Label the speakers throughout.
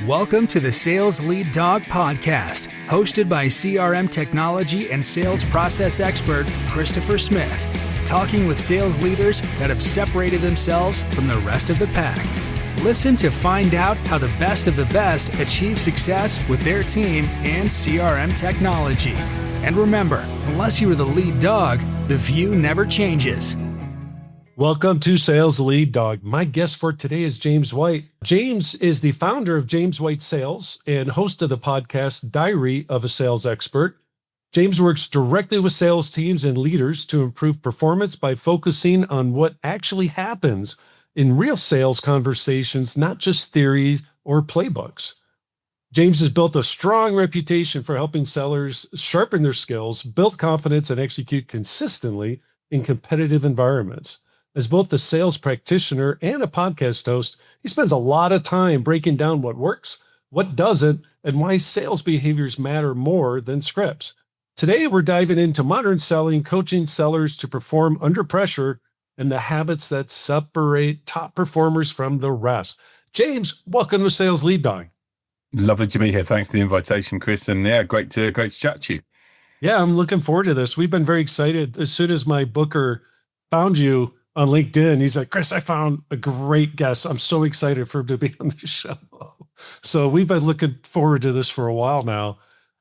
Speaker 1: Welcome to the Sales Lead Dog Podcast, hosted by CRM technology and sales process expert Christopher Smith, talking with sales leaders that have separated themselves from the rest of the pack. Listen to find out how the best of the best achieve success with their team and CRM technology. And remember, unless you are the lead dog, the view never changes.
Speaker 2: Welcome to Sales Lead Dog. My guest for today is James White. James is the founder of James White Sales and host of the podcast Diary of a Sales Expert. James works directly with sales teams and leaders to improve performance by focusing on what actually happens in real sales conversations, not just theories or playbooks. James has built a strong reputation for helping sellers sharpen their skills, build confidence, and execute consistently in competitive environments. As both a sales practitioner and a podcast host, he spends a lot of time breaking down what works, what doesn't, and why sales behaviors matter more than scripts. Today, we're diving into modern selling, coaching sellers to perform under pressure, and the habits that separate top performers from the rest. James, welcome to Sales Lead Dog.
Speaker 3: Lovely to be here. Thanks for the invitation, Chris. And yeah, great to chat to you.
Speaker 2: Yeah, I'm looking forward to this. We've been very excited. As soon as my booker found you on LinkedIn, he's like, Chris, I found a great guest. I'm so excited for him to be on the show. So we've been looking forward to this for a while now.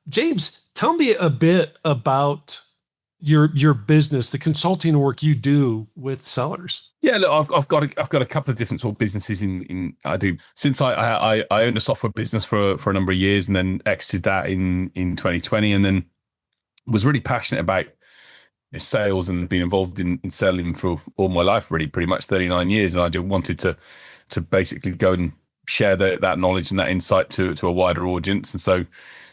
Speaker 2: James, tell me a bit about your business, the consulting work you do with sellers.
Speaker 3: Yeah, look, I've got a couple of different sort of businesses I do. Since I owned a software business for a number of years and then exited that in 2020, and then was really passionate about sales and been involved in selling for all my life, really, pretty much 39 years. And I just wanted to basically go and share that knowledge and that insight to a wider audience. And so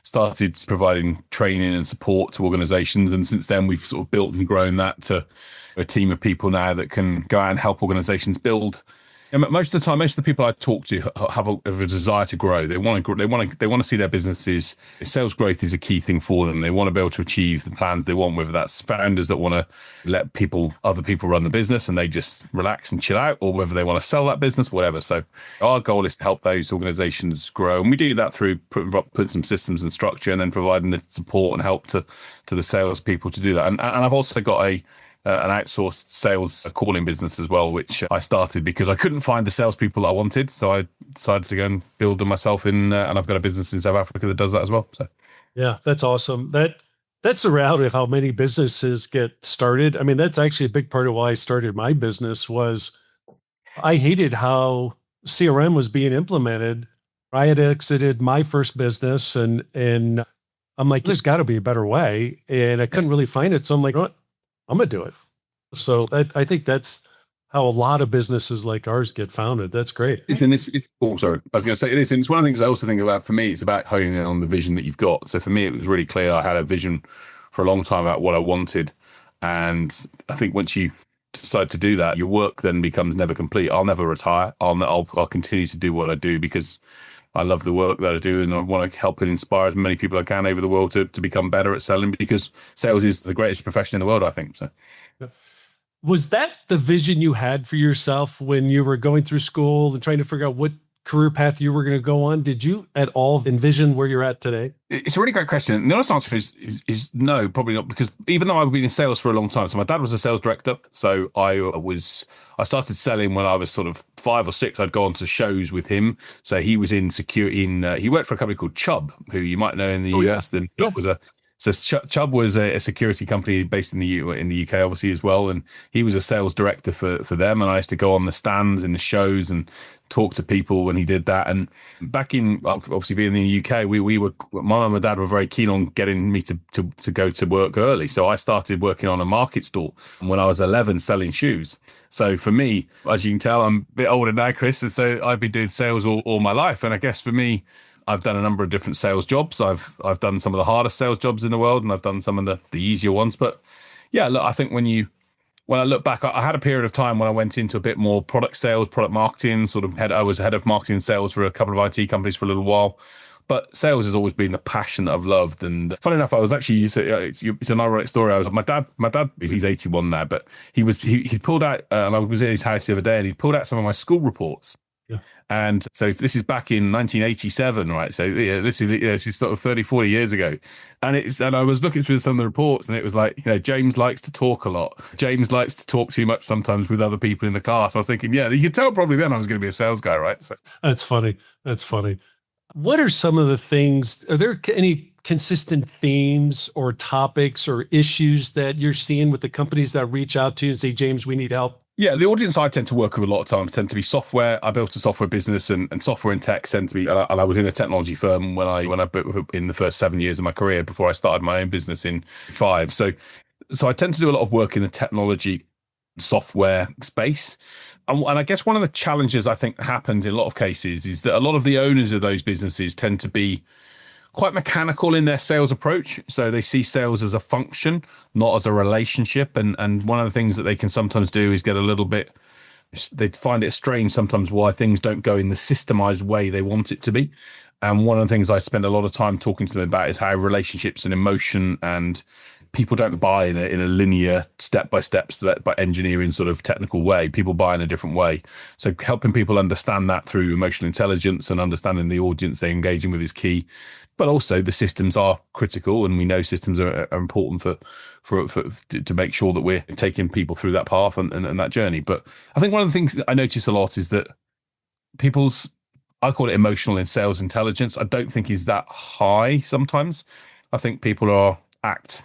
Speaker 3: started providing training and support to organizations. And since then, we've sort of built and grown that to a team of people now that can go out and help organizations build. And most of the time, most of the people I talk to have a desire to grow. They want to see their businesses. Sales growth is a key thing for them. They want to be able to achieve the plans they want, whether that's founders that want to let other people run the business and they just relax and chill out, or whether they want to sell that business, whatever. So our goal is to help those organizations grow. And we do that through putting some systems and structure and then providing the support and help to the salespeople to do that. And I've also got an outsourced sales calling business as well, which I started because I couldn't find the salespeople I wanted. So I decided to go and build them myself and I've got a business in South Africa that does that as well. So
Speaker 2: yeah, that's awesome. That's the reality of how many businesses get started. I mean, that's actually a big part of why I started my business. Was I hated how CRM was being implemented. I had exited my first business and I'm like, there's got to be a better way. And I couldn't really find it. So I'm like, what? I'm going to do it. So I think that's how a lot of businesses like ours get founded. That's great.
Speaker 3: Sorry. I was going to say it is. And it's one of the things I also think about for me, it's about honing in on the vision that you've got. So for me, it was really clear. I had a vision for a long time about what I wanted. And I think once you decide to do that, your work then becomes never complete. I'll never retire. I'll continue to do what I do because I love the work that I do and I want to help and inspire as many people as I can over the world to become better at selling, because sales is the greatest profession in the world, I think. So,
Speaker 2: was that the vision you had for yourself when you were going through school and trying to figure out what career path you were going to go on? Did you at all envision where you're at today?
Speaker 3: It's a really great question. The honest answer is no, probably not, because even though I've been in sales for a long time, so my dad was a sales director. So I started selling when I was sort of 5 or 6. I'd go on to shows with him. So he was in security. He worked for a company called Chubb, who you might know in the US. Then Chubb was a security company based in the UK, obviously, as well. And he was a sales director for them. And I used to go on the stands in the shows and talk to people when he did that. And back in, obviously being in the UK, my mum and dad were very keen on getting me to go to work early. So I started working on a market stall when I was 11 selling shoes. So for me, as you can tell, I'm a bit older now, Chris. And so I've been doing sales all my life. And I guess for me, I've done a number of different sales jobs. I've done some of the hardest sales jobs in the world, and I've done some of the easier ones. But yeah, look, I think when I look back, I had a period of time when I went into a bit more product sales, product marketing, I was head of marketing and sales for a couple of IT companies for a little while. But sales has always been the passion that I've loved. And funny enough, I was actually, it's an ironic story. My dad, he's 81 now, but he pulled out, and I was in his house the other day, and he pulled out some of my school reports. And so this is back in 1987, right? So this is sort of 30, 40 years ago. And I was looking through some of the reports, and it was like, James likes to talk a lot. James likes to talk too much sometimes with other people in the car. So I was thinking, yeah, you could tell probably then I was going to be a sales guy, right? So
Speaker 2: That's funny. What are some of the things, are there any consistent themes or topics or issues that you're seeing with the companies that reach out to you and say, James, we need help?
Speaker 3: Yeah, the audience I tend to work with a lot of times tend to be software. I built a software business, and software and tech tend to be. And I was in a technology firm when I in the first 7 years of my career before I started my own business in 5. So I tend to do a lot of work in the technology software space. And I guess one of the challenges I think happens in a lot of cases is that a lot of the owners of those businesses tend to be quite mechanical in their sales approach. So they see sales as a function, not as a relationship. And one of the things that they can sometimes do is get a little bit, they find it strange sometimes why things don't go in the systemized way they want it to be. And one of the things I spend a lot of time talking to them about is how relationships and emotion and people don't buy in a linear step-by-step by engineering sort of technical way. People buy in a different way. So helping people understand that through emotional intelligence and understanding the audience they're engaging with is key. But also the systems are critical, and we know systems are important for to make sure that we're taking people through that path and that journey. But I think one of the things that I notice a lot is that I call it emotional in sales intelligence. I don't think is that high sometimes. I think people act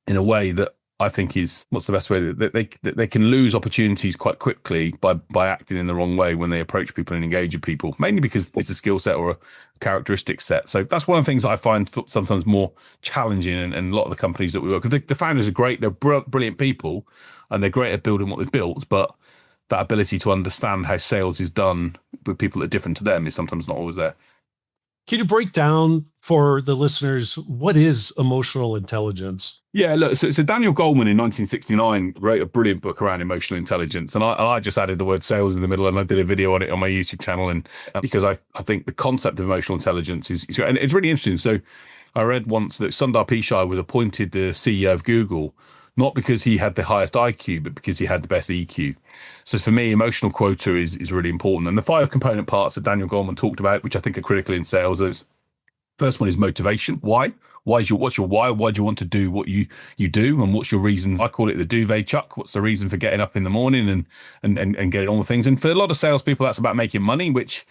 Speaker 3: in a way that I think is, what's the best way, that they can lose opportunities quite quickly by acting in the wrong way when they approach people and engage with people, mainly because it's a skill set or a characteristic set. So that's one of the things I find sometimes more challenging in a lot of the companies that we work with. The founders are great, they're brilliant people, and they're great at building what they've built, but that ability to understand how sales is done with people that are different to them is sometimes not always there.
Speaker 2: Can you break down for the listeners, what is emotional intelligence?
Speaker 3: Yeah, look, so Daniel Goleman in 1969 wrote a brilliant book around emotional intelligence, and I just added the word sales in the middle, and I did a video on it on my YouTube channel, and because I think the concept of emotional intelligence is and it's really interesting. So I read once that Sundar Pichai was appointed the CEO of Google, not because he had the highest IQ, but because he had the best EQ. So for me, emotional quota is really important. And the 5 component parts that Daniel Goleman talked about, which I think are critical in sales, is first one is motivation. Why? What's your why? Why do you want to do what you do? And what's your reason? I call it the duvet chuck. What's the reason for getting up in the morning and getting on with things? And for a lot of salespeople, that's about making money, which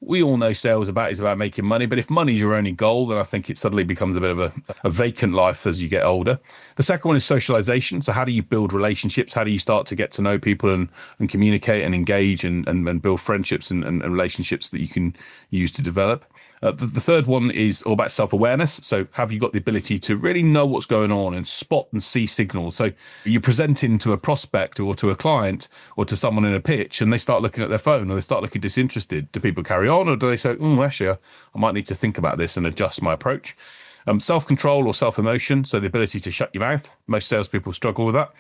Speaker 3: we all know sales is about making money. But if money's your only goal, then I think it suddenly becomes a bit of a vacant life as you get older. The second one is socialization. So how do you build relationships? How do you start to get to know people and communicate and engage and build friendships and relationships that you can use to develop? The third one is all about self-awareness. So have you got the ability to really know what's going on and spot and see signals? So you're presenting to a prospect or to a client or to someone in a pitch, and they start looking at their phone or they start looking disinterested. Do people carry on, or do they say, actually, I might need to think about this and adjust my approach? Self-control or self-emotion, so the ability to shut your mouth. Most salespeople struggle with that.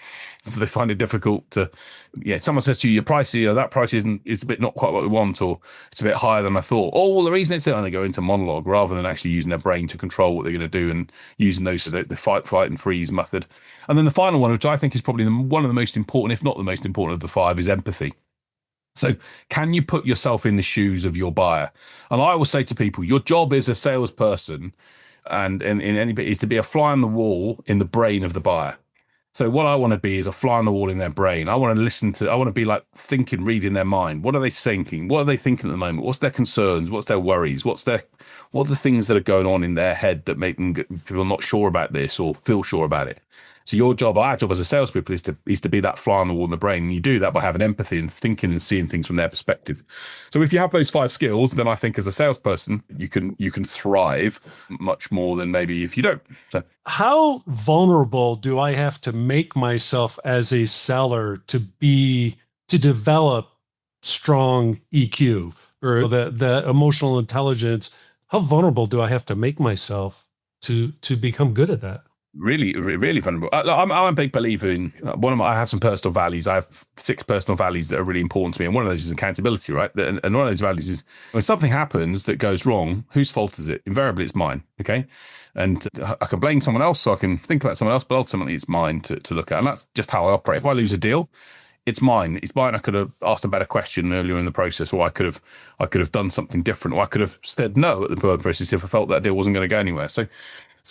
Speaker 3: They find it difficult to, someone says to you, your price, that price is a bit not quite what we want, or it's a bit higher than I thought. Oh, well, the reason it's, and they go into monologue rather than actually using their brain to control what they're going to do and using the fight, flight, and freeze method. And then the final one, which I think is probably one of the most important, if not the most important of the 5, is empathy. So can you put yourself in the shoes of your buyer? And I always say to people, your job as a salesperson and in any bit is to be a fly on the wall in the brain of the buyer. So what I want to be is a fly on the wall in their brain. I want to be like thinking, reading their mind. What are they thinking? What are they thinking at the moment? What's their concerns? What's their worries? What are the things that are going on in their head that make them feel not sure about this or feel sure about it? So our job as a salespeople is to be that fly on the wall in the brain. And you do that by having empathy and thinking and seeing things from their perspective. So if you have those 5 skills, then I think as a salesperson, you can thrive much more than maybe if you don't. So
Speaker 2: how vulnerable do I have to make myself as a seller to develop strong EQ or the emotional intelligence? How vulnerable do I have to make myself to become good at that?
Speaker 3: Really, really vulnerable. I'm a big believer in I have some personal values. I have 6 personal values that are really important to me. And one of those is accountability, right? And one of those values is when something happens that goes wrong, whose fault is it? Invariably, it's mine. Okay. And I can blame someone else, so I can think about someone else, but ultimately it's mine to look at. And that's just how I operate. If I lose a deal, it's mine. It's mine. I could have asked a better question earlier in the process, or I could have done something different, or I could have said no at the process if I felt that deal wasn't going to go anywhere. So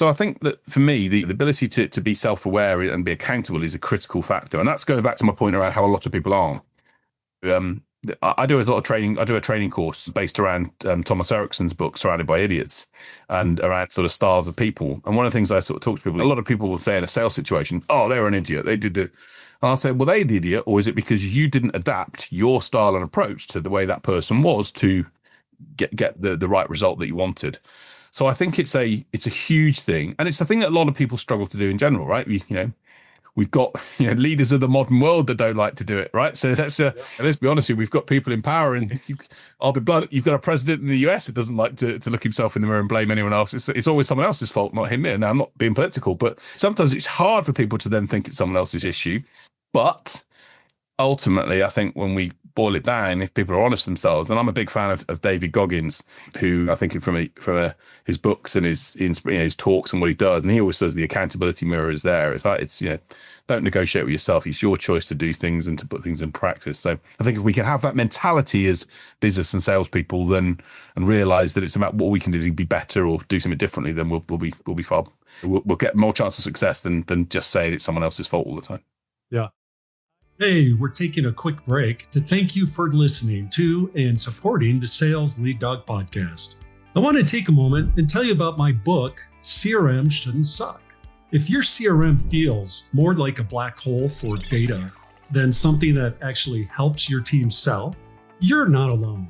Speaker 3: I think that for me, the ability to be self-aware and be accountable is a critical factor. And that's going back to my point around how a lot of people aren't. I do a lot of training. I do a training course based around Thomas Ericsson's book, Surrounded by Idiots, and around sort of styles of people. And one of the things I sort of talk to people, a lot of people will say in a sales situation, oh, they were an idiot. They did it. And I'll say, well, they the idiot, or is it because you didn't adapt your style and approach to the way that person was to get the right result that you wanted? So I think it's a huge thing, and it's a thing that a lot of people struggle to do in general, right? We've got leaders of the modern world that don't like to do it, right? So let's be honest here, we've got people in power, and I'll be blunt, you've got a president in the US that doesn't like to look himself in the mirror and blame anyone else. It's always someone else's fault, not him. Now, I'm not being political, but sometimes it's hard for people to then think it's someone else's issue. But ultimately, I think when we boil it down, if people are honest themselves, and I'm a big fan of David Goggins, who I think from his books and his talks and what he does, and he always says the accountability mirror is there. It's don't negotiate with yourself. It's your choice to do things and to put things in practice. So I think if we can have that mentality as business and salespeople, and realize that it's about what we can do to be better or do something differently, then we'll be far. We'll get more chance of success than just saying it's someone else's fault all the time.
Speaker 2: Yeah. Hey, we're taking a quick break to thank you for listening to and supporting the Sales Lead Dog podcast. I want to take a moment and tell you about my book, CRM Shouldn't Suck. If your CRM feels more like a black hole for data than something that actually helps your team sell, you're not alone.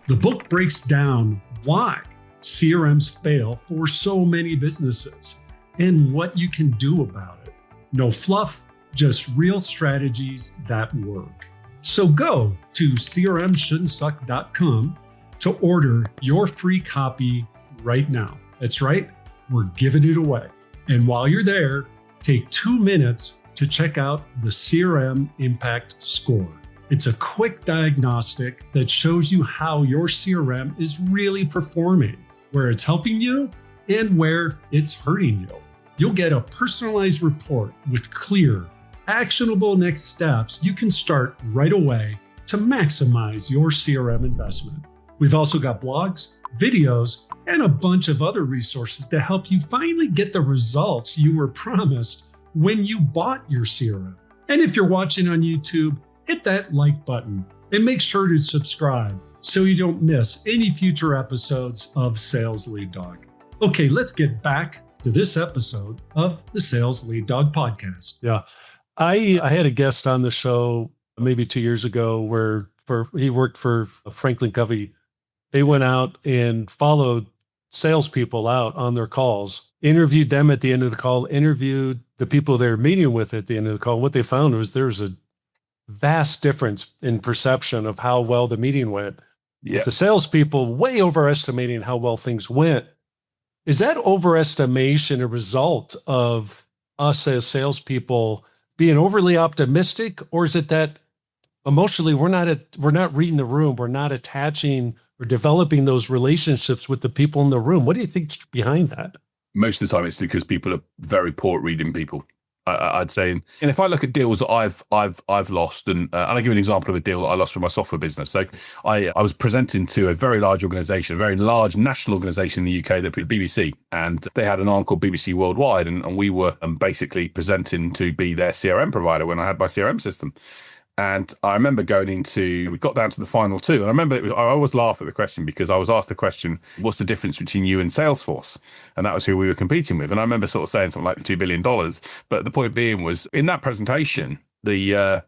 Speaker 2: The book breaks down why CRMs fail for so many businesses and what you can do about it. No fluff, just real strategies that work. So go to crmshouldn'tsuck.com to order your free copy right now. That's right, we're giving it away. And while you're there, take 2 minutes to check out the CRM Impact Score. It's a quick diagnostic that shows you how your CRM is really performing, where it's helping you and where it's hurting you. You'll get a personalized report with clear, actionable next steps you can start right away to maximize your CRM investment. We've also got blogs, videos, and a bunch of other resources to help you finally get the results you were promised when you bought your CRM. And if you're watching on YouTube, hit that like button and make sure to subscribe so you don't miss any future episodes of Sales Lead Dog. Okay, let's get back to this episode of the Sales Lead Dog podcast. Yeah. I had a guest on the show maybe 2 years ago where he worked for Franklin Covey. They went out and followed salespeople out on their calls, interviewed them at the end of the call, interviewed the people they're meeting with at the end of the call. What they found was there was a vast difference in perception of how well the meeting went.
Speaker 3: Yeah.
Speaker 2: The salespeople way overestimating how well things went. Is that overestimation a result of us as salespeople being overly optimistic, or is it that emotionally we're not reading the room, we're not attaching or developing those relationships with the people in the room? What do you think's behind that?
Speaker 3: Most of the time, it's because people are very poor at reading people. I'd say, and if I look at deals that I've lost, and I'll give you an example of a deal that I lost for my software business. So I was presenting to a very large organization, a very large national organization in the UK, the BBC, and they had an arm called BBC Worldwide, and we were basically presenting to be their CRM provider when I had my CRM system. And I remember we got down to the final two. And I remember I always laugh at the question because I was asked the question, what's the difference between you and Salesforce? And that was who we were competing with. And I remember sort of saying something like $2 billion. But the point being was, in that presentation, I'd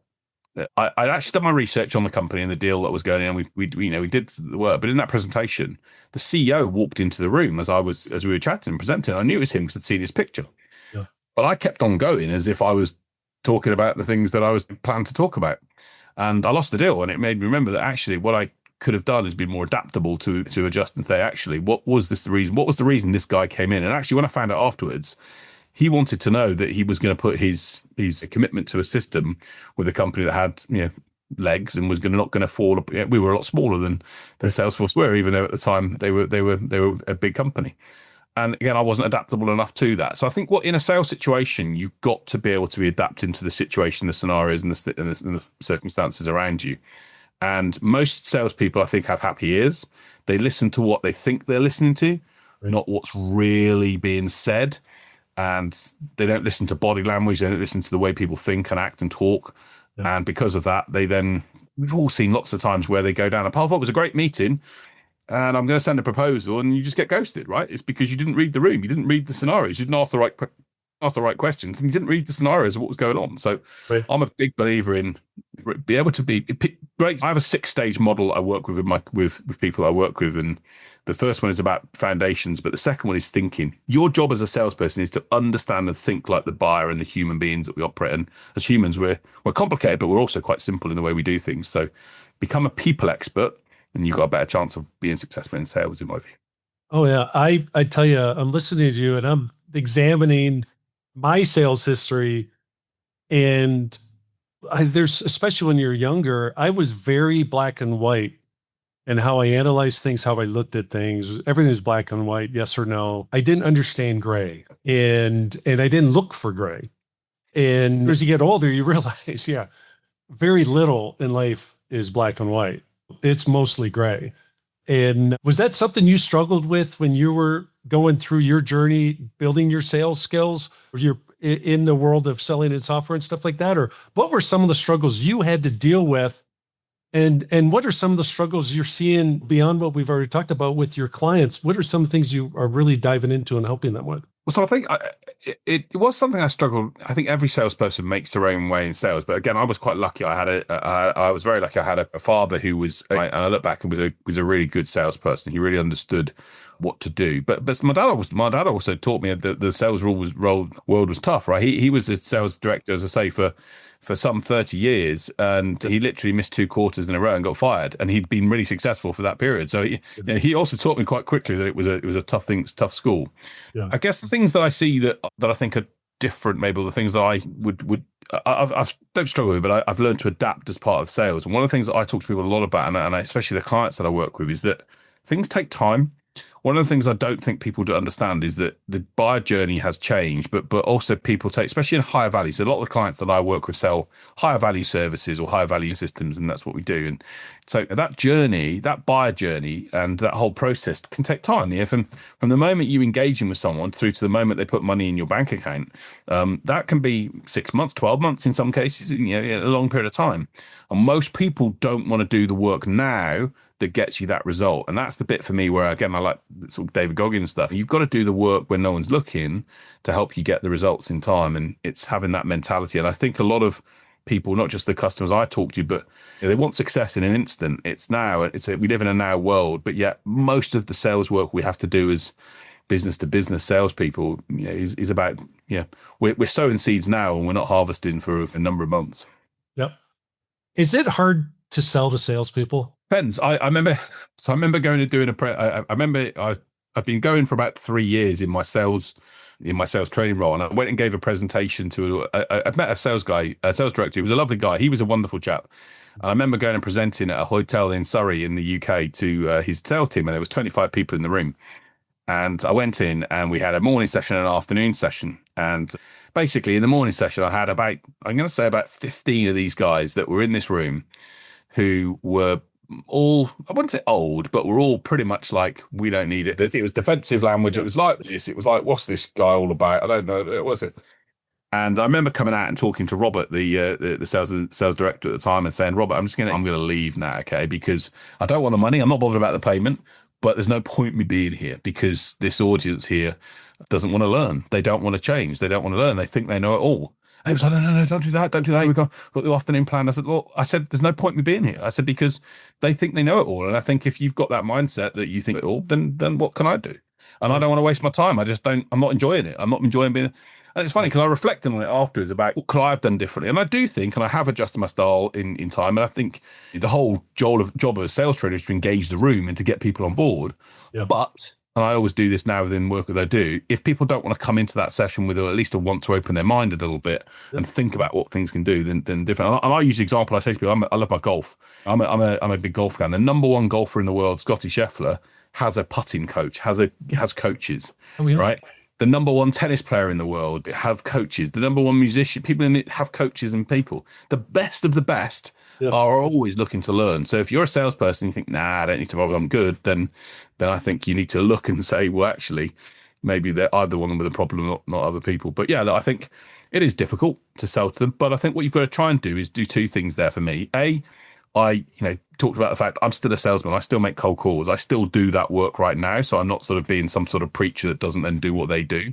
Speaker 3: actually done my research on the company and the deal that was going in, and we did the work. But in that presentation, the CEO walked into the room as we were chatting and presenting. I knew it was him because I'd seen his picture. Yeah. But I kept on going as if I was talking about the things that I was planned to talk about. And I lost the deal, and it made me remember that actually what I could have done is be more adaptable to adjust and say, actually, what was the reason this guy came in? And actually, when I found out afterwards, he wanted to know that he was going to put his commitment to a system with a company that had legs and was not going to fall. We were a lot smaller than Salesforce were, even though at the time they were a big company. And again, I wasn't adaptable enough to that. So I think in a sales situation, you've got to be able to be adapting to the situation, the scenarios, and the circumstances around you. And most salespeople, I think, have happy ears. They listen to what they think they're listening to, not what's really being said. And they don't listen to body language. They don't listen to the way people think and act and talk. Yeah. And because of that, we've all seen lots of times where they go down a path. Oh, it was a great meeting, and I'm going to send a proposal, and you just get ghosted, right? It's because you didn't read the room. You didn't read the scenarios. You didn't ask the right questions, and you didn't read the scenarios of what was going on. So I'm a big believer in be able to be great. I have a 6-stage model I work with with people I work with, and the first one is about foundations, but the second one is thinking. Your job as a salesperson is to understand and think like the buyer and the human beings that we operate. And as humans, we're complicated, but we're also quite simple in the way we do things. So become a people expert, and you've got a better chance of being successful in sales, in my view.
Speaker 2: Oh yeah, I tell you, I'm listening to you, and I'm examining my sales history, and there's, especially when you're younger, I was very black and white in how I analyzed things, how I looked at things. Everything was black and white, yes or no. I didn't understand gray, and I didn't look for gray. And as you get older, you realize, yeah, very little in life is black and white. It's mostly gray. And was that something you struggled with when you were going through your journey, building your sales skills, or you're in the world of selling and software and stuff like that? Or what were some of the struggles you had to deal with? And what are some of the struggles you're seeing beyond what we've already talked about with your clients? What are some things you are really diving into and helping them with?
Speaker 3: Well, so I think it was something I struggled. I think every salesperson makes their own way in sales, but again, I was quite lucky. I was very lucky. I had a father who was, and I look back and was a really good salesperson. He really understood what to do. But my dad also taught me that the sales world was tough, right? He was a sales director, as I say, for some 30 years, and he literally missed 2 quarters in a row and got fired, and he'd been really successful for that period. So he also taught me quite quickly that it was a tough school. Yeah. I guess the things that I see that I think are different, maybe, or the things that I I don't struggle with, but I've learned to adapt as part of sales. And one of the things that I talk to people a lot about, and especially the clients that I work with, is that things take time. One of the things I don't think people do understand is that the buyer journey has changed, but also people take, especially in higher value. So a lot of the clients that I work with sell higher value services or higher value systems, and that's what we do. And so that journey, that buyer journey, and that whole process can take time. Yeah, from the moment you engaging with someone through to the moment they put money in your bank account, that can be 6 months, 12 months in some cases, a long period of time. And most people don't want to do the work now that gets you that result. And that's the bit for me where, again, I like sort of David Goggins stuff. You've got to do the work when no one's looking to help you get the results in time. And it's having that mentality. And I think a lot of people, not just the customers I talk to, but they want success in an instant. It's now. We live in a now world, but yet most of the sales work we have to do as business to business salespeople is about, we're sowing seeds now and we're not harvesting for a number of months.
Speaker 2: Yep. Is it hard to sell to salespeople?
Speaker 3: Depends. I remember going and doing I've been going for about 3 years in my sales training role, and I went and gave a presentation to I met a sales director. He was a lovely guy. He was a wonderful chap. And I remember going and presenting at a hotel in Surrey in the UK to his sales team, and there was 25 people in the room. And I went in, and we had a morning session and an afternoon session. And basically, in the morning session, I had about 15 of these guys that were in this room, who were all, I wouldn't say old, but we're all pretty much like, we don't need it. It was defensive language. It was like this. It was like, what's this guy all about? I don't know. What was it? And I remember coming out and talking to Robert, the sales director at the time, and saying, Robert, I'm going to leave now, okay? Because I don't want the money. I'm not bothered about the payment, but there's no point me being here because this audience here doesn't want to learn. They don't want to change. They don't want to learn. They think they know it all. And he was like, no, don't do that. Don't do that. We've got the afternoon plan. I said, there's no point me being here. I said, because they think they know it all. And I think if you've got that mindset that you think it all, then what can I do? And I don't want to waste my time. I'm not enjoying it. I'm not enjoying being. And it's funny because I reflected on it afterwards about what could I have done differently. And I do think, and I have adjusted my style in time. And I think the whole job of a sales trader is to engage the room and to get people on board. Yeah. But, and I always do this now within work that I do, if people don't want to come into that session with at least a want to open their mind a little bit and think about what things can do, then different. And I use the example I say to people, I love my golf. I'm a big golf fan. The number one golfer in the world, Scotty Scheffler, has a putting coach, has coaches,
Speaker 2: Oh, yeah.
Speaker 3: right? The number one tennis player in the world have coaches. The number one musician, people in it have coaches and people. The best of the best
Speaker 2: Yes.
Speaker 3: are always looking to learn. So if you're a salesperson, you think, nah, I don't need to bother, I'm good, then I think you need to look and say, well, actually, maybe they're either one with a problem, not other people. But yeah, I think it is difficult to sell to them. But I think what you've got to try and do is do two things there for me. I talked about the fact that I'm still a salesman. I still make cold calls. I still do that work right now. So I'm not sort of being some sort of preacher that doesn't then do what they do.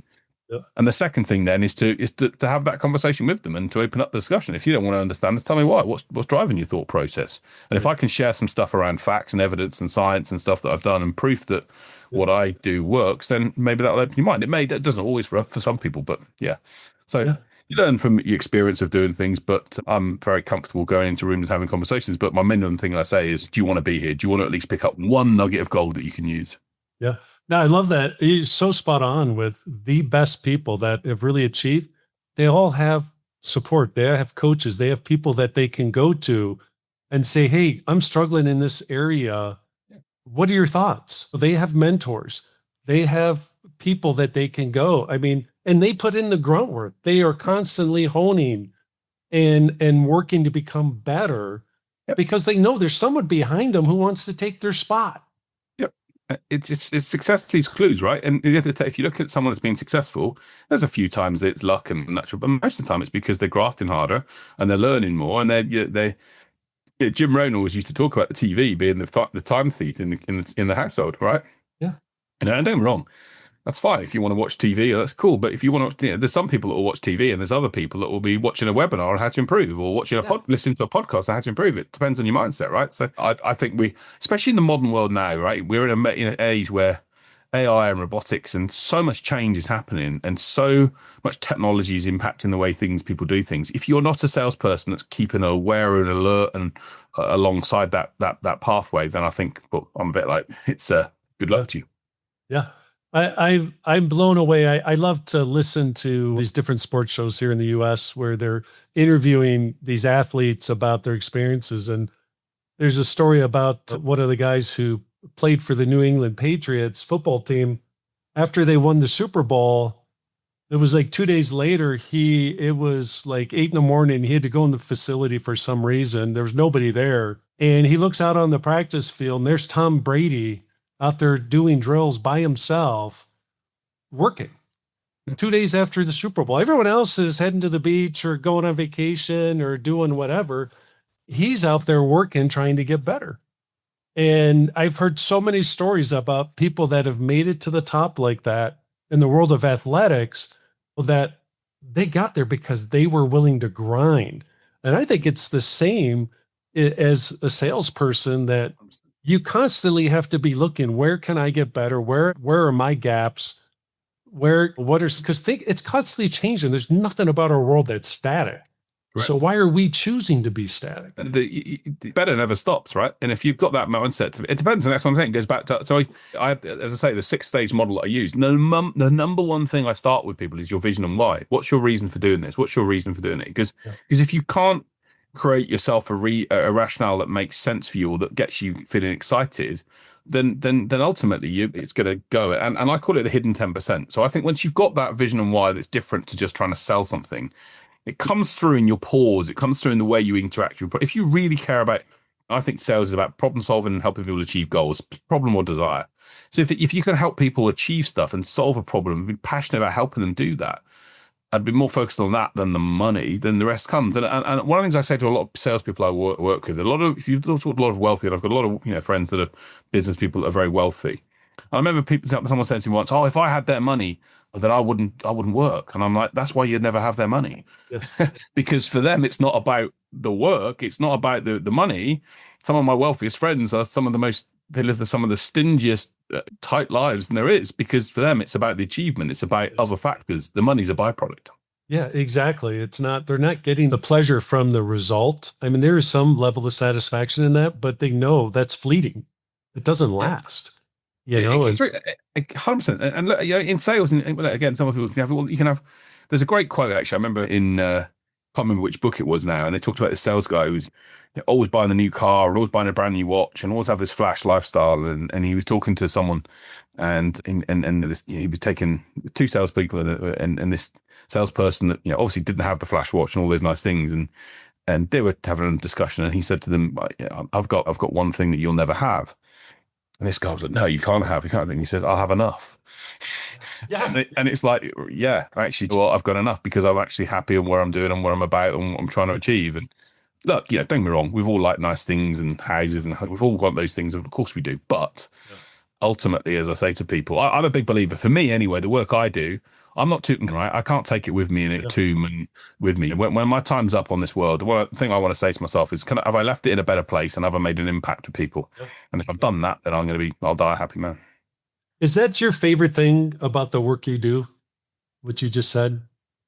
Speaker 2: Yeah.
Speaker 3: And the second thing then is to have that conversation with them and to open up the discussion. If you don't want to understand, tell me why. What's driving your thought process? And if I can share some stuff around facts and evidence and science and stuff that I've done and proof that what I do works, then maybe that'll open your mind. It doesn't always for some people, but yeah. So you learn from your experience of doing things, but I'm very comfortable going into rooms and having conversations. But my minimum thing I say is, do you want to be here? Do you want to at least pick up one nugget of gold that you can use?
Speaker 2: Yeah. No, I love that. You're so spot on with the best people that have really achieved. They all have support. They have coaches. They have people that they can go to and say, hey, I'm struggling in this area. What are your thoughts? They have mentors. They have people that they can go. I mean, and they put in the grunt work. They are constantly honing and working to become better because they know there's someone behind them who wants to take their spot.
Speaker 3: It's success leaves clues, right? And if you look at someone that's been successful, there's a few times it's luck and natural, but most of the time it's because they're grafting harder and they're learning more. And Jim Rohn always used to talk about the TV being the time thief in the household, right?
Speaker 2: Yeah.
Speaker 3: And don't get me wrong, that's fine if you want to watch TV. That's cool, but if you want to, there's some people that will watch TV, and there's other people that will be watching a webinar on how to improve, or watching listening to a podcast on how to improve. It depends on your mindset, right? So I think especially in the modern world now, right, we're in an age where AI and robotics and so much change is happening, and so much technology is impacting the way people do things. If you're not a salesperson that's keeping aware and alert and alongside that pathway, then I think, well, I'm a bit like, it's good luck to you.
Speaker 2: Yeah. I'm blown away. I love to listen to these different sports shows here in the US where they're interviewing these athletes about their experiences. And there's a story about one of the guys who played for the New England Patriots football team. After they won the Super Bowl, it was like 2 days later, it was like 8 a.m. He had to go in the facility for some reason. There was nobody there. And he looks out on the practice field and there's Tom Brady out there doing drills by himself, working 2 days after the Super Bowl. Everyone else is heading to the beach or going on vacation or doing whatever. He's out there working, trying to get better. And I've heard so many stories about people that have made it to the top like that in the world of athletics, that they got there because they were willing to grind. And I think it's the same as a salesperson, that you constantly have to be looking, where can I get better? Where are my gaps? Because it's constantly changing. There's nothing about our world that's static. Right. So why are we choosing to be static?
Speaker 3: The better never stops, right? And if you've got that mindset, it depends. And that's what I'm saying. It goes back to, so I as I say, the 6-stage model that I use, the number one thing I start with people is your vision and why. What's your reason for doing this? What's your reason for doing it? Because if you can't create yourself a rationale that makes sense for you or that gets you feeling excited, then ultimately it's going to go. And I call it the hidden 10%. So I think once you've got that vision and why that's different to just trying to sell something, it comes through in your pause. It comes through in the way you interact with. If you really care about, I think sales is about problem solving and helping people achieve goals, problem or desire. So if you can help people achieve stuff and solve a problem, be passionate about helping them do that, I'd be more focused on that than the money, then the rest comes. And one of the things I say to a lot of salespeople I work with, if you talk to a lot of wealthy, and I've got a lot of friends that are business people that are very wealthy. I remember someone said to me once, "Oh, if I had their money, then I wouldn't work." And I'm like, that's why you'd never have their money.
Speaker 2: Yes.
Speaker 3: Because for them, it's not about the work. It's not about the money. Some of my wealthiest friends are they live some of the stingiest, tight lives than there is, because for them, it's about the achievement. It's about other factors. The money's a byproduct.
Speaker 2: Yeah, exactly. They're not getting the pleasure from the result. I mean, there is some level of satisfaction in that, but they know that's fleeting. It doesn't last. You know,
Speaker 3: 100%. And look, in sales, and again, some people you can have. There's a great quote actually. I remember in can't remember which book it was now, and they talked about the sales guy who's always buying the new car, and always buying a brand new watch, and always have this flash lifestyle. And he was talking to someone, and this, he was taking two salespeople, and this salesperson that obviously didn't have the flash watch and all those nice things, and they were having a discussion, and he said to them, I've got one thing that you'll never have. And this guy was like, no, you can't have. And he says, I'll have enough. Yeah. And it's like, yeah, actually, well, I've got enough because I'm actually happy in where I'm doing and where I'm about and what I'm trying to achieve. And look, don't get me wrong. We've all liked nice things and houses, and we've all got those things. Of course we do. But ultimately, as I say to people, I'm a big believer. For me, anyway, the work I do, I'm not tooting, right? I can't take it with me in a tomb and with me. When my time's up on this world, the one thing I want to say to myself is, have I left it in a better place and have I made an impact with people? Yeah. And if I've done that, then I'll die a happy man.
Speaker 2: Is that your favorite thing about the work you do? What you just said?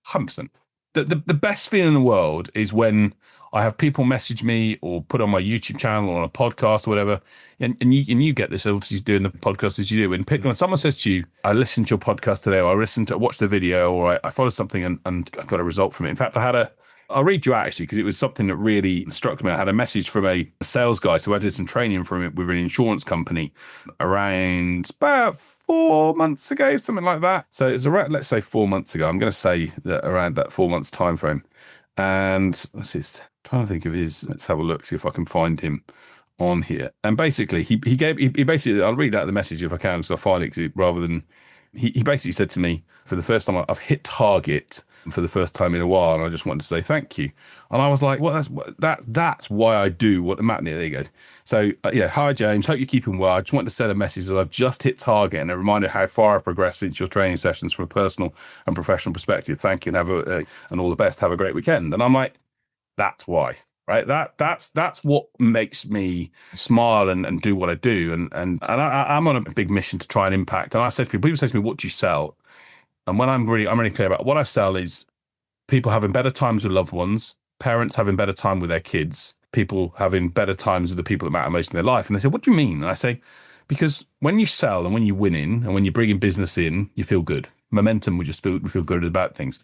Speaker 3: 100%. The best feeling in the world is when I have people message me or put on my YouTube channel or on a podcast or whatever, and you get this, obviously doing the podcast as you do. When someone says to you, I listened to your podcast today, or I watched the video, or I followed something and I got a result from it. In fact, I'll read you out actually, because it was something that really struck me. I had a message from a sales guy. So I did some training from it with an insurance company around about 4 months ago, something like that. So it's around, let's say 4 months ago. I'm going to say that around that 4 months time frame. And trying to think of let's have a look, see if I can find him on here. And basically he basically, I'll read out the message if I can, so I find it, rather than, he basically said to me, for the first time I've hit target for the first time in a while, and I just wanted to say thank you. And I was like, well, that's why I do what the Matney. There you go. So hi James, hope you're keeping well. I just wanted to send a message that I've just hit target, and a reminder how far I've progressed since your training sessions from a personal and professional perspective. Thank you, and and all the best. Have a great weekend. And I'm like, that's why, right? That's what makes me smile and do what I do. And I'm on a big mission to try and impact. And I say to people say to me, what do you sell? And when I'm really clear about what I sell is people having better times with loved ones, parents having better time with their kids, people having better times with the people that matter most in their life. And they say, what do you mean? And I say, because when you sell and when you win in and when you bring in business in, you feel good. Momentum, we feel good about things.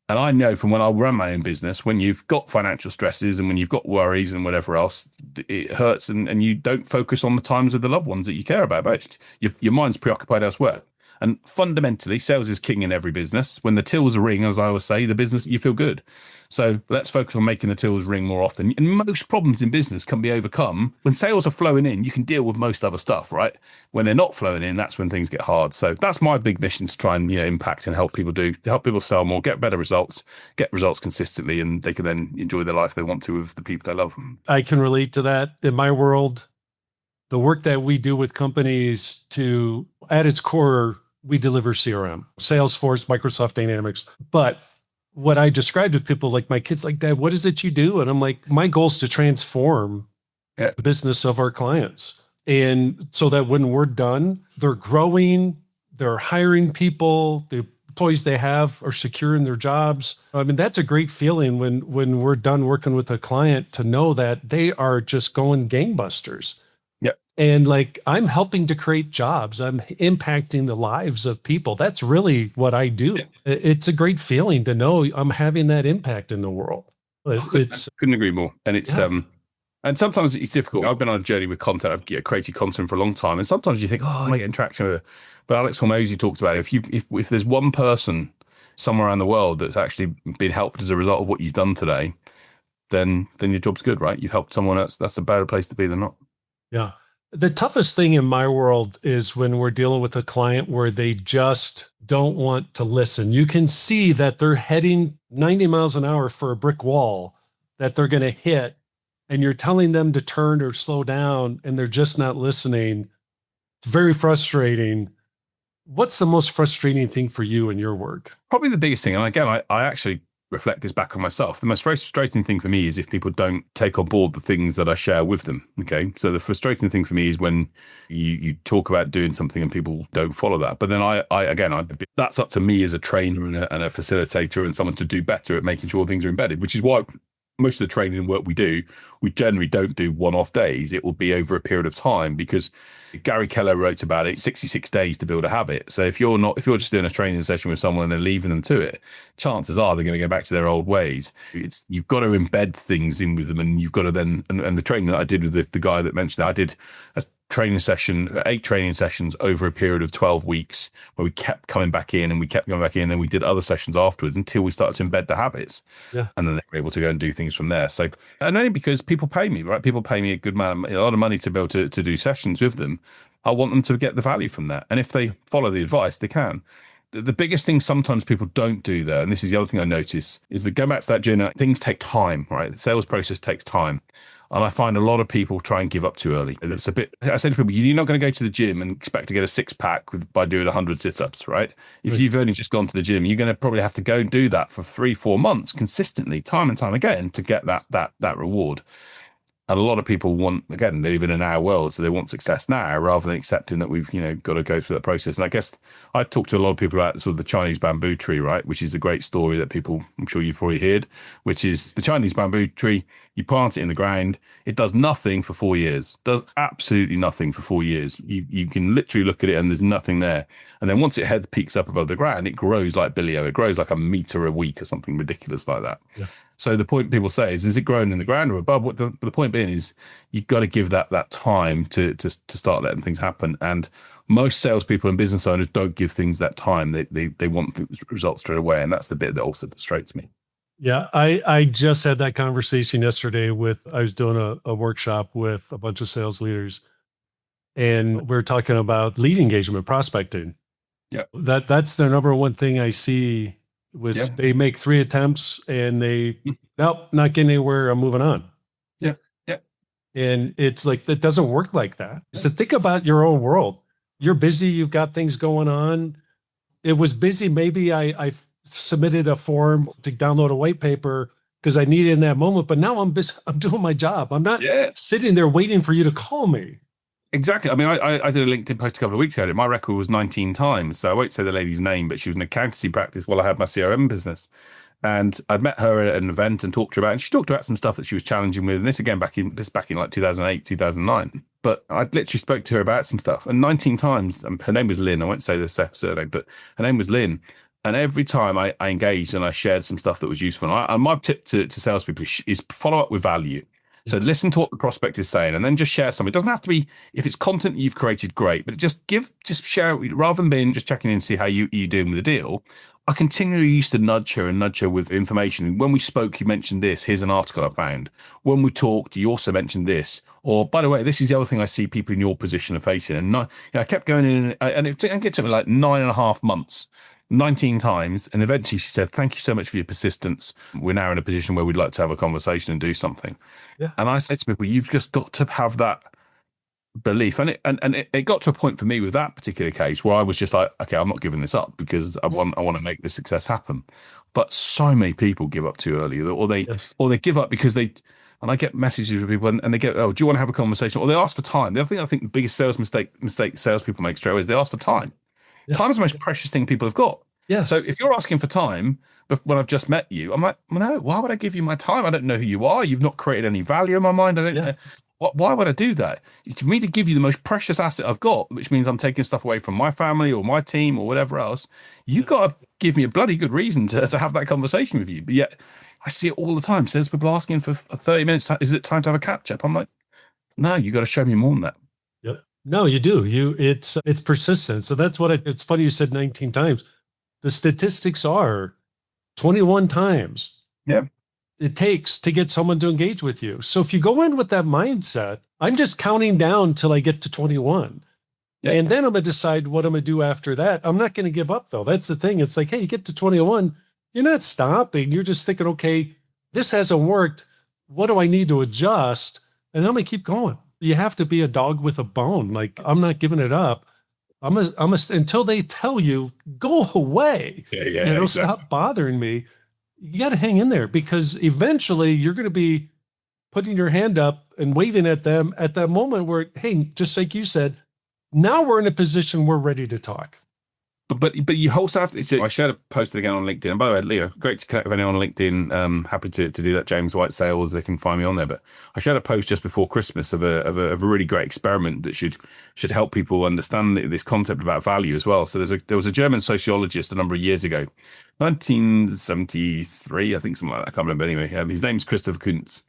Speaker 3: And I know from when I run my own business, when you've got financial stresses and when you've got worries and whatever else, it hurts, and you don't focus on the times with the loved ones that you care about most. Your mind's preoccupied elsewhere. And fundamentally, sales is king in every business. When the tills ring, as I always say, the business, you feel good. So let's focus on making the tills ring more often. And most problems in business can be overcome. When sales are flowing in, you can deal with most other stuff, right? When they're not flowing in, that's when things get hard. So that's my big mission, to try and impact and help people sell more, get better results, get results consistently, and they can then enjoy their life they want to with the people they love.
Speaker 2: I can relate to that. In my world, the work that we do with companies, at its core, we deliver CRM, Salesforce, Microsoft Dynamics. But what I described to people, like my kids, like, Dad, what is it you do? And I'm like, my goal is to transform the business of our clients. And so that when we're done, they're growing, they're hiring people, the employees they have are secure in their jobs. I mean, that's a great feeling when we're done working with a client, to know that they are just going gangbusters. And like, I'm helping to create jobs. I'm impacting the lives of people. That's really what I do. Yeah. It's a great feeling to know I'm having that impact in the world.
Speaker 3: I couldn't agree more. And it's, and sometimes it's difficult. I've been on a journey with content. I've created content for a long time. And sometimes you think, I'm getting traction with it. But Alex Hormozy talked about it. If there's one person somewhere around the world that's actually been helped as a result of what you've done today, then your job's good, right? You've helped someone else. That's a better place to be than not.
Speaker 2: Yeah. The toughest thing in my world is when we're dealing with a client where they just don't want to listen. You can see that they're heading 90 miles an hour for a brick wall that they're going to hit, and you're telling them to turn or slow down, and they're just not listening. It's very frustrating. What's the most frustrating thing for you in your work?
Speaker 3: Probably the biggest thing, and again, I actually reflect this back on myself. The most frustrating thing for me is if people don't take on board the things that I share with them. Okay. So the frustrating thing for me is when you talk about doing something and people don't follow that. But then that's up to me as a trainer and a facilitator and someone to do better at making sure things are embedded, which is why most of the training and work we do, we generally don't do one-off days. It will be over a period of time, because Gary Keller wrote about it, 66 days to build a habit. So if you're just doing a training session with someone and then leaving them to it, chances are they're going to go back to their old ways. You've got to embed things in with them, and you've got to then, and the training that I did with the guy that mentioned it, I did a training session, 8 training sessions over a period of 12 weeks, where we kept coming back in and we kept going back in. And then we did other sessions afterwards until we started to embed the habits.
Speaker 2: Yeah.
Speaker 3: And then they were able to go and do things from there. So, and only because people pay me, right? People pay me a lot of money to be able to do sessions with them. I want them to get the value from that. And if they follow the advice, they can. The biggest thing sometimes people don't do there, and this is the other thing I notice, is that go back to that journey, things take time, right? The sales process takes time. And I find a lot of people try and give up too early. It's a bit, I say to people, you're not going to go to the gym and expect to get a 6-pack by doing 100 sit-ups, right? If you've only just gone to the gym, you're going to probably have to go and do that for 3-4 months consistently, time and time again, to get that reward. And a lot of people want, again, they live in an our world, so they want success now rather than accepting that we've, got to go through that process. And I guess I talk to a lot of people about sort of the Chinese bamboo tree, right? Which is a great story that people, I'm sure you've probably heard, which is the Chinese bamboo tree. You plant it in the ground. It does nothing for 4 years. Does absolutely nothing for 4 years. You can literally look at it and there's nothing there. And then once its head peaks up above the ground, it grows like Billy-O. It grows like a meter a week or something ridiculous like that. Yeah. So the point people say is it growing in the ground or above? What the point being is you've got to give that time to start letting things happen. And most salespeople and business owners don't give things that time. They want results straight away. And that's the bit that also frustrates me.
Speaker 2: Yeah, I just had that conversation yesterday I was doing a workshop with a bunch of sales leaders, and we're talking about lead engagement, prospecting.
Speaker 3: Yeah.
Speaker 2: That's the number one thing I see was they make 3 attempts and nope, not getting anywhere. I'm moving on.
Speaker 3: Yeah. Yeah.
Speaker 2: And it's like, that doesn't work like that. So think about your own world. You're busy. You've got things going on. It was busy. Maybe I submitted a form to download a white paper because I needed it in that moment, but now I'm busy. I'm doing my job. I'm not sitting there waiting for you to call me.
Speaker 3: Exactly. I mean, I did a LinkedIn post a couple of weeks ago. My record was 19 times. So I won't say the lady's name, but she was an accountancy practice while I had my CRM business. And I'd met her at an event and talked to her about it. And she talked about some stuff that she was challenging with. And this again, back in like 2008, 2009. But I literally spoke to her about some stuff. And 19 times, her name was Lynn. I won't say the surname, but her name was Lynn. And every time I engaged and I shared some stuff that was useful. And my tip to salespeople is follow up with value. So listen to what the prospect is saying and then just share something. It doesn't have to be, if it's content you've created, great, but just share it rather than being just checking in and see how you're doing with the deal. I continually used to nudge her with information. When we spoke, you mentioned this. Here's an article I found. When we talked, you also mentioned this. Or, by the way, this is the other thing I see people in your position are facing. And I kept going in and it took me like 9.5 months. 19 times, and eventually she said, "Thank you so much for your persistence. We're now in a position where we'd like to have a conversation and do something." Yeah. And I said to people, "You've just got to have that belief." And it got to a point for me with that particular case where I was just like, "Okay, I'm not giving this up because I want to make this success happen." But so many people give up too early, or they give up because they. And I get messages from people, and they get, "Oh, do you want to have a conversation?" Or they ask for time. The other thing I think the biggest sales mistake salespeople make straight away is they ask for time. Yes. Time is the most precious thing people have got.
Speaker 2: Yes.
Speaker 3: So if you're asking for time when I've just met you, I'm like, no, why would I give you my time? I don't know who you are. You've not created any value in my mind. I don't know. Why would I do that? For me to give you the most precious asset I've got, which means I'm taking stuff away from my family or my team or whatever else, you've got to give me a bloody good reason to have that conversation with you. But yet I see it all the time. So there's people asking for 30 minutes. Is it time to have a catch up? I'm like, no, you got to show me more than that.
Speaker 2: Yep. No, you do. It's persistent. So that's what it's funny you said 19 times. The statistics are 21 times.
Speaker 3: Yeah.
Speaker 2: It takes to get someone to engage with you. So if you go in with that mindset, I'm just counting down till I get to 21. Yeah. And then I'm going to decide what I'm going to do after that. I'm not going to give up though. That's the thing. It's like, hey, you get to 21, you're not stopping. You're just thinking, okay, this hasn't worked. What do I need to adjust? And then I'm going to keep going. You have to be a dog with a bone. Like, I'm not giving it up. Until they tell you, go away. Exactly. Stop bothering me. You got to hang in there because eventually you're going to be putting your hand up and waving at them at that moment where, hey, just like you said, now we're in a position we're ready to talk.
Speaker 3: But you also have to. So I shared a post again on LinkedIn. And by the way, Leo, great to connect with anyone on LinkedIn. Happy to do that. James White Sales. They can find me on there. But I shared a post just before Christmas of a really great experiment that should help people understand this concept about value as well. So there was a German sociologist a number of years ago, 1973, I think, something like that. I can't remember anyway. His name's Christopher Kuntz,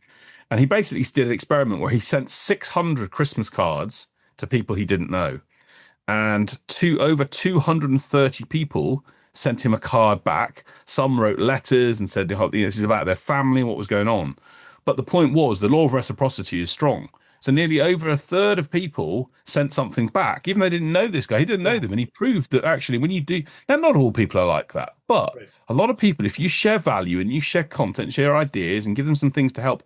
Speaker 3: and he basically did an experiment where he sent 600 Christmas cards to people he didn't know. And over 230 people sent him a card back. Some wrote letters and said, this is about their family and what was going on. But the point was, the law of reciprocity is strong. So nearly over a third of people sent something back, even though they didn't know this guy. He didn't know them. And he proved that actually when you do, now not all people are like that, but a lot of people, if you share value and you share content, share ideas and give them some things to help,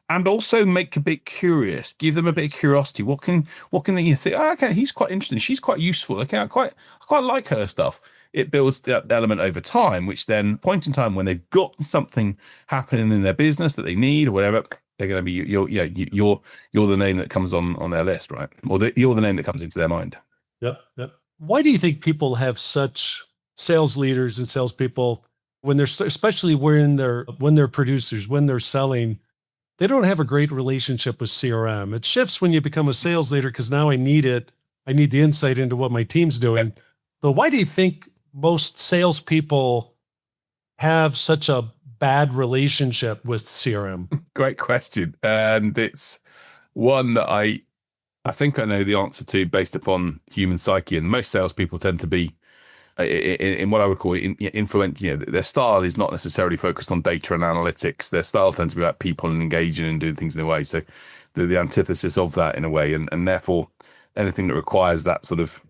Speaker 3: and also make a bit curious, give them a bit of curiosity. What can you think? Oh, okay, he's quite interesting. She's quite useful. Okay, I quite like her stuff. It builds that element over time, which then point in time when they've got something happening in their business that they need or whatever, they're going to be you're the name that comes on their list, right? Or you're the name that comes into their mind.
Speaker 2: Yep. Why do you think people have such sales leaders and salespeople when they're especially when they're producers, when they're selling? They don't have a great relationship with CRM. It shifts when you become a sales leader because now I need it. I need the insight into what my team's doing. Yep. But why do you think most salespeople have such a bad relationship with CRM?
Speaker 3: Great question. And it's one that I think I know the answer to based upon human psyche. And most salespeople tend to be in what I would call influential. Their style is not necessarily focused on data and analytics. Their style tends to be about people and engaging and doing things in a way. So the antithesis of that in a way, and therefore anything that requires that sort of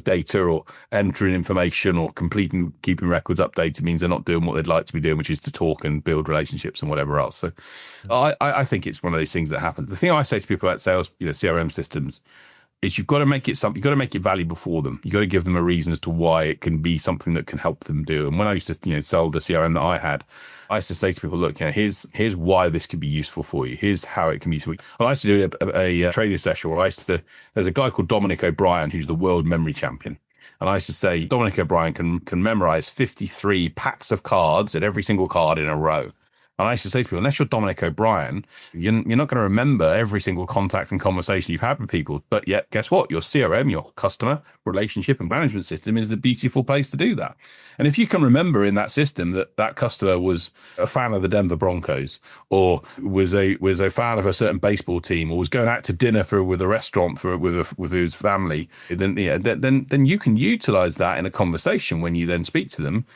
Speaker 3: data or entering information or keeping records updated means they're not doing what they'd like to be doing, which is to talk and build relationships and whatever else. So I think it's one of these things that happens. The thing I say to people about sales, CRM systems, is you've got to make it something. You've got to make it valuable for them. You've got to give them a reason as to why it can be something that can help them do. And when I used to, sell the CRM that I had, I used to say to people, look, here's why this could be useful for you. Here's how it can be useful. And I used to do a training session where there's a guy called Dominic O'Brien, who's the world memory champion. And I used to say, Dominic O'Brien can memorize 53 packs of cards at every single card in a row. And I used to say to people, unless you're Dominic O'Brien, you're not going to remember every single contact and conversation you've had with people. But yet, guess what? Your CRM, your customer relationship and management system is the beautiful place to do that. And if you can remember in that system that customer was a fan of the Denver Broncos or was a fan of a certain baseball team or was going out to dinner with a restaurant with his family, then you can utilize that in a conversation when you then speak to them.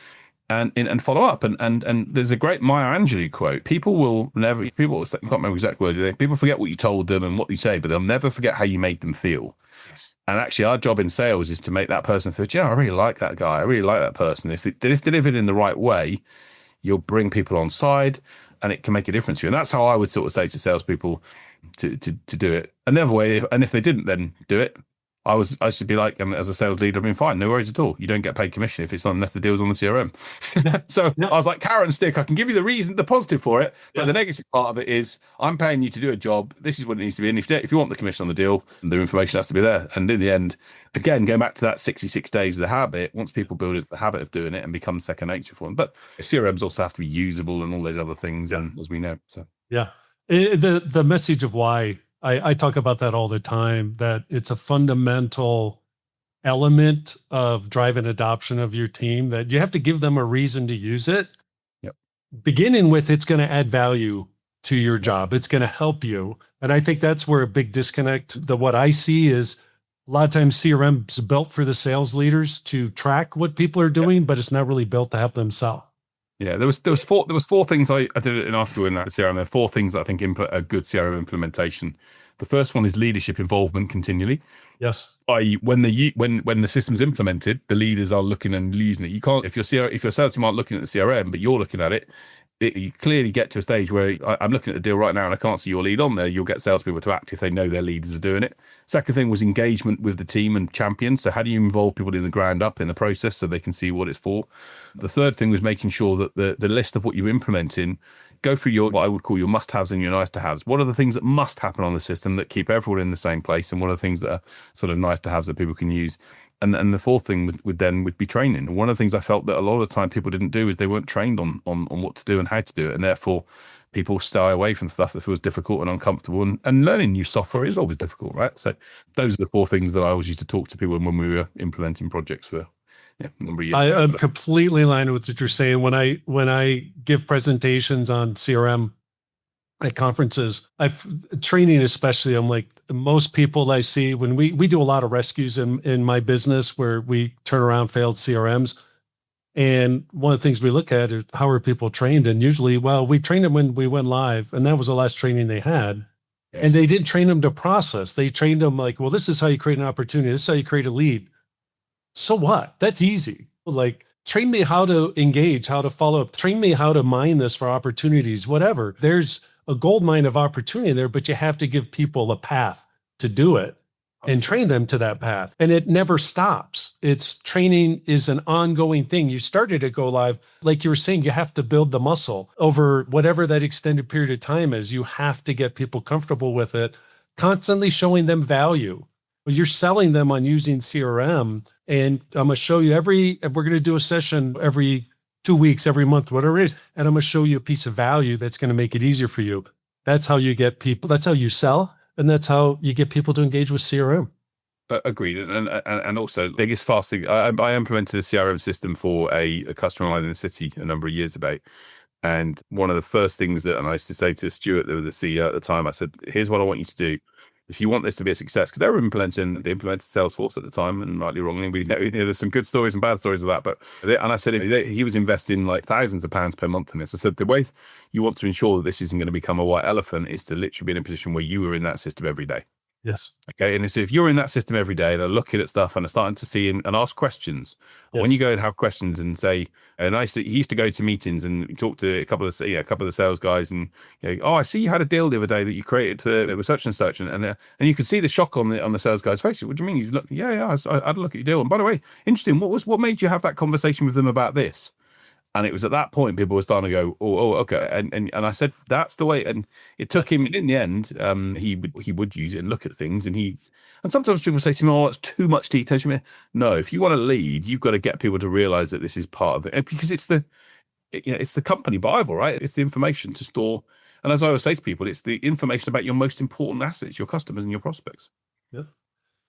Speaker 3: And follow up. And there's a great Maya Angelou quote. People I can't remember exact word. People forget what you told them and what you say, but they'll never forget how you made them feel. Yes. And actually our job in sales is to make that person feel, I really like that guy. I really like that person. If delivered in the right way, you'll bring people on side and it can make a difference to you. And that's how I would sort of say to salespeople to do it. Another way, and if they didn't then do it, I should be like, as a sales leader, I've been fine, no worries at all. You don't get paid commission if it's unless the deal's on the CRM. So I was like, carrot and stick. I can give you the positive for it, but the negative part of it is I'm paying you to do a job. This is what it needs to be. And if you want the commission on the deal, the information has to be there. And in the end, again, going back to that 66 days of the habit, once people build the habit of doing it and become second nature for them. But CRMs also have to be usable and all those other things, and as we know. So
Speaker 2: yeah, the message of why. I talk about that all the time, that it's a fundamental element of driving adoption of your team, that you have to give them a reason to use it.
Speaker 3: Yep. Beginning
Speaker 2: with, it's going to add value to your job. It's going to help you. And I think that's where a big disconnect, what I see is a lot of times CRM's built for the sales leaders to track what people are doing, but it's not really built to help them sell.
Speaker 3: Yeah, there was four things I did an article in that CRM. There are 4 things that I think a good CRM implementation. The first one is leadership involvement continually.
Speaker 2: Yes.
Speaker 3: I.e., when the system's implemented, the leaders are looking and using it. You can't if your sales team aren't looking at the CRM, but you're looking at it. You clearly get to a stage where I'm looking at the deal right now and I can't see your lead on there. You'll get salespeople to act if they know their leaders are doing it. Second thing was engagement with the team and champions. So how do you involve people in the ground up in the process so they can see what it's for? The third thing was making sure that the list of what you're implementing, go through what I would call your must-haves and your nice-to-haves. What are the things that must happen on the system that keep everyone in the same place? And what are the things that are sort of nice-to-haves that people can use? And the fourth thing would be training. And one of the things I felt that a lot of the time people didn't do is they weren't trained on what to do and how to do it. And therefore people stay away from stuff that feels difficult and uncomfortable. And learning new software is always difficult, right? So those are the four things that I always used to talk to people when we were implementing projects for a number of years.
Speaker 2: I'm completely in line with what you're saying. When I give presentations on CRM at conferences, training especially, I'm like, most people I see when we do a lot of rescues in my business where we turn around failed CRMs. And one of the things we look at is how are people trained? And usually, well, we trained them when we went live, and that was the last training they had. And they didn't train them to process. They trained them like, well, this is how you create an opportunity. This is how you create a lead. So what? That's easy. Like, train me how to engage, how to follow up. Train me how to mine this for opportunities, whatever. There's a gold mine of opportunity there, but you have to give people a path to do it and train them to that path. And it never stops. Training is an ongoing thing. You started at go live. Like you were saying, you have to build the muscle over whatever that extended period of time is. You have to get people comfortable with it, constantly showing them value. You're selling them on using CRM. And I'm going to show you we're going to do a session every 2 weeks, every month, whatever it is. And I'm going to show you a piece of value that's going to make it easier for you. That's how you get people. That's how you sell. And that's how you get people to engage with CRM.
Speaker 3: Agreed. And also, biggest fast thing, I implemented a CRM system for a customer line in the city a number of years ago. And one of the first things that, and I used to say to Stuart, the CEO at the time, I said, here's what I want you to do. If you want this to be a success, because they implemented Salesforce at the time, and rightly or wrongly, we know there's some good stories and bad stories of that. And I said, he was investing like thousands of pounds per month in this. I said, the way you want to ensure that this isn't going to become a white elephant is to literally be in a position where you are in that system every day.
Speaker 2: Yes.
Speaker 3: Okay. And so if you're in that system every day and are looking at stuff and are starting to see and ask questions, yes. When you go and have questions and say, and he used to go to meetings and talk to a couple of the sales guys and I see you had a deal the other day that you created with such and such, and you could see the shock on the sales guy's face. What do you mean? He's look, I had a look at your deal. And by the way, interesting. What made you have that conversation with them about this? And it was at that point people were starting to go, oh, okay. And I said, that's the way. And it took him, in the end, he would use it and look at things. And sometimes people say to me, oh, it's too much detail. No, if you want to lead, you've got to get people to realize that this is part of it. Because it's the company Bible, right? It's the information to store. And as I always say to people, it's the information about your most important assets, your customers and your prospects.
Speaker 2: Yeah.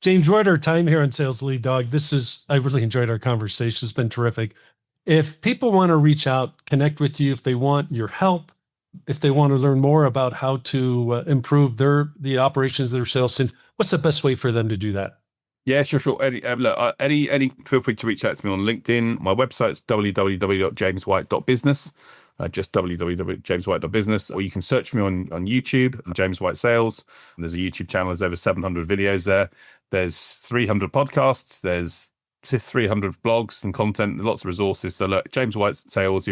Speaker 2: James, we're at our time here on Sales Lead Dog. I really enjoyed our conversation. It's been terrific. If people want to reach out, connect with you, if they want your help, if they want to learn more about how to improve the operations of their sales team, what's the best way for them to do that?
Speaker 3: Yeah, sure. Eddie, feel free to reach out to me on LinkedIn. My website's www.jameswhite.business, just www.jameswhite.business. Or you can search for me on YouTube, James White Sales. There's a YouTube channel. There's over 700 videos there. There's 300 podcasts. There's 300 blogs and content, lots of resources. So look, James White Sales,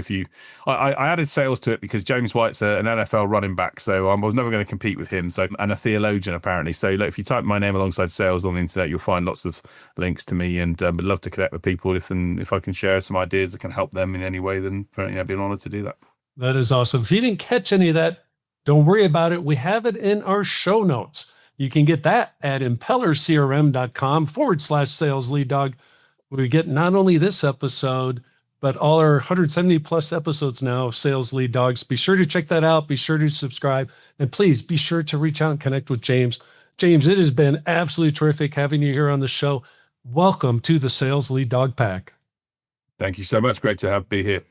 Speaker 3: I added sales to it because James White's an NFL running back, so I was never going to compete with him. And a theologian apparently. So look, if you type my name alongside sales on the internet, you'll find lots of links to me, and would love to connect with people if I can share some ideas that can help them in any way, then I'd be an honor to do that. That
Speaker 2: is awesome. If you didn't catch any of that, don't worry about it. We have it in our show notes. You can get that at impellercrm.com/sales lead dog. We get not only this episode, but all our 170 plus episodes now of Sales Lead Dogs. Be sure to check that out. Be sure to subscribe. And please be sure to reach out and connect with James. James, it has been absolutely terrific having you here on the show. Welcome to the Sales Lead Dog Pack.
Speaker 3: Thank you so much. Great to be here.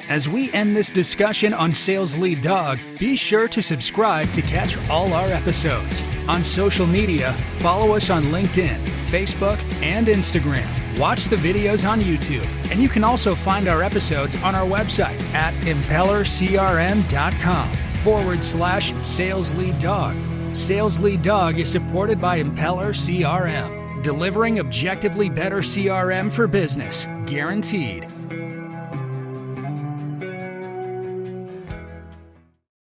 Speaker 1: As we end this discussion on Sales Lead Dog, be sure to subscribe to catch all our episodes. On social media, follow us on LinkedIn, Facebook, and Instagram. Watch the videos on YouTube, and you can also find our episodes on our website at impellercrm.com/Sales Lead Dog. Sales Lead Dog is supported by Impeller CRM, delivering objectively better CRM for business, guaranteed.